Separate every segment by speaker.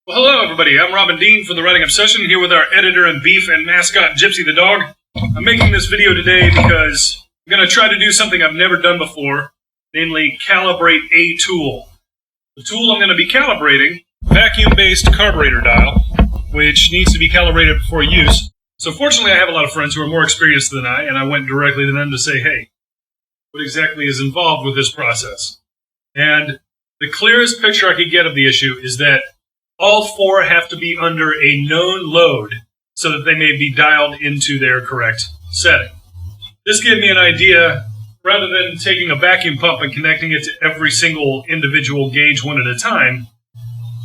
Speaker 1: Well, hello, everybody. I'm Robin Dean from The Writing Obsession, here with our editor and beef and mascot, Gypsy the dog. I'm making this video today because I'm going to try to do something I've never done before, namely calibrate a tool. The tool I'm going to be calibrating, vacuum-based carburetor dial, which needs to be calibrated before use. So fortunately, I have a lot of friends who are more experienced than I, and I went directly to them to say, hey, what exactly is involved with this process? And the clearest picture I could get of the issue is that all four have to be under a known load so that they may be dialed into their correct setting. This gave me an idea. Rather than taking a vacuum pump and connecting it to every single individual gauge one at a time,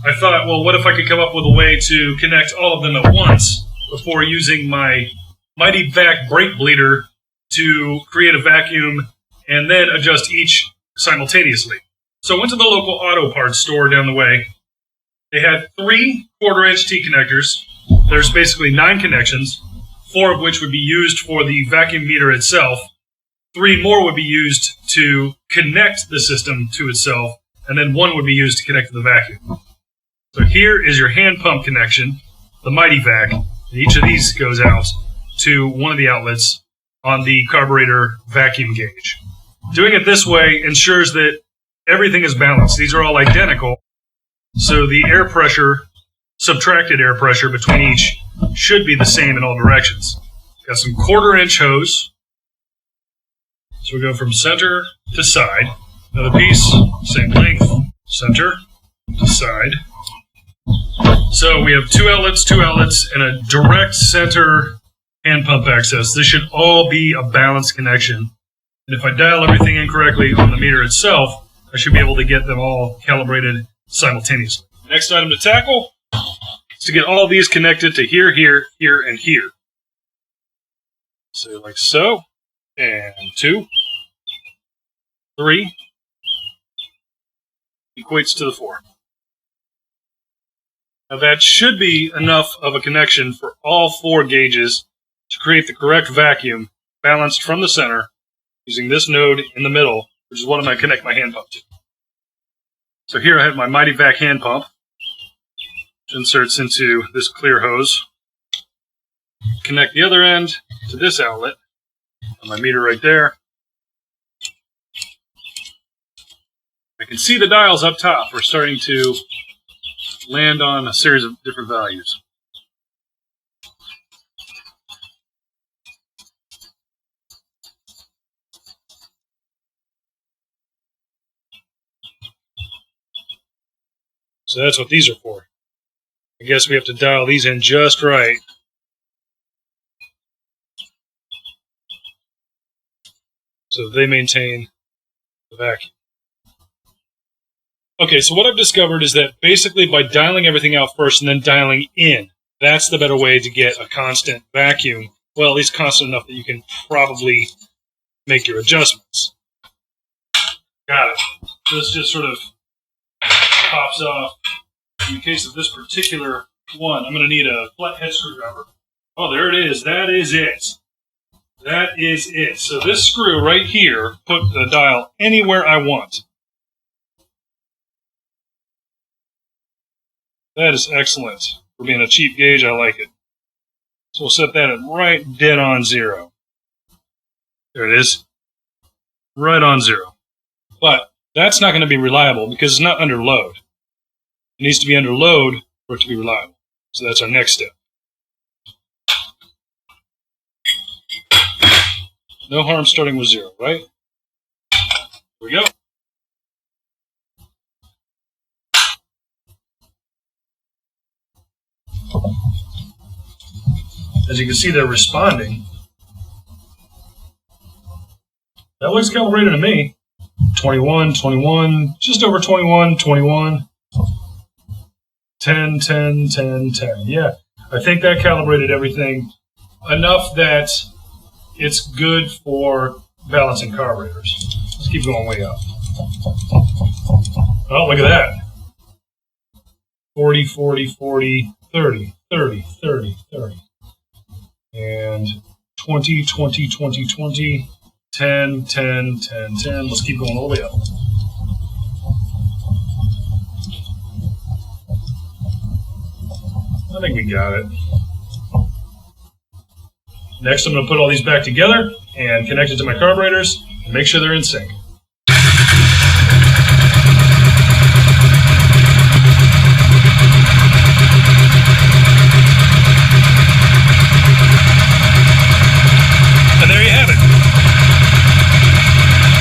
Speaker 1: I thought, well, what if I could come up with a way to connect all of them at once before using my Mighty Vac brake bleeder to create a vacuum and then adjust each simultaneously. So I went to the local auto parts store down the way. They had 3 quarter-inch T-connectors. There's basically 9 connections, 4 of which would be used for the vacuum meter itself. 3 more would be used to connect the system to itself, and then 1 would be used to connect to the vacuum. So here is your hand pump connection, the Mighty Vac, and each of these goes out to one of the outlets on the carburetor vacuum gauge. Doing it this way ensures that everything is balanced. These are all identical. So the air pressure, subtracted air pressure between each should be the same in all directions. Got some quarter-inch hose. So we go from center to side. Another piece, same length, center to side. So we have 2 outlets, and a direct center hand pump access. This should all be a balanced connection. And if I dial everything incorrectly on the meter itself, I should be able to get them all calibrated simultaneously. Next item to tackle is to get all of these connected to here, here, here, and here. So like so, and 2, 3, equates to the 4. Now that should be enough of a connection for all 4 gauges to create the correct vacuum balanced from the center using this node in the middle, which is what I'm going to connect my hand pump to. So here I have my Mighty Vac hand pump, which inserts into this clear hose. Connect the other end to this outlet on my meter right there. I can see the dials up top. We're starting to land on a series of different values. So that's what these are for. I guess we have to dial these in just right. So they maintain the vacuum. Okay, so what I've discovered is that basically by dialing everything out first and then dialing in, that's the better way to get a constant vacuum. Well, at least constant enough that you can probably make your adjustments. Got it. This just sort of pops off. In the case of this particular one, I'm going to need a flathead screwdriver. Oh, there it is. That is it. That is it. So this screw right here, put the dial anywhere I want. That is excellent. For being a cheap gauge, I like it. So we'll set that at right dead on 0. There it is. Right on 0. But that's not going to be reliable because it's not under load. It needs to be under load for it to be reliable. So that's our next step. No harm starting with 0, right? Here we go. As you can see, they're responding. That looks calibrated to me. 21, 21, just over 21, 21. 10, 10, 10, 10. Yeah, I think that calibrated everything enough that it's good for balancing carburetors. Let's keep going way up. Oh, look at that. 40, 40, 40, 30, 30, 30, 30. And 20, 20, 20, 20, 10, 10, 10, 10. Let's keep going all the way up. I think we got it. Next, I'm going to put all these back together and connect it to my carburetors and make sure they're in sync. And there you have it.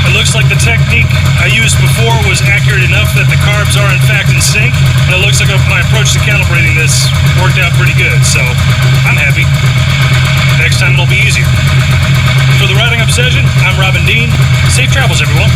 Speaker 1: It looks like the technique I used before was accurate enough that the carbs are in fact in sync, and it looks like my approach to calibrating this worked out pretty good, so I'm happy. Next time it'll be easier. For the Riding Obsession, I'm Robin Dean. Safe travels, everyone.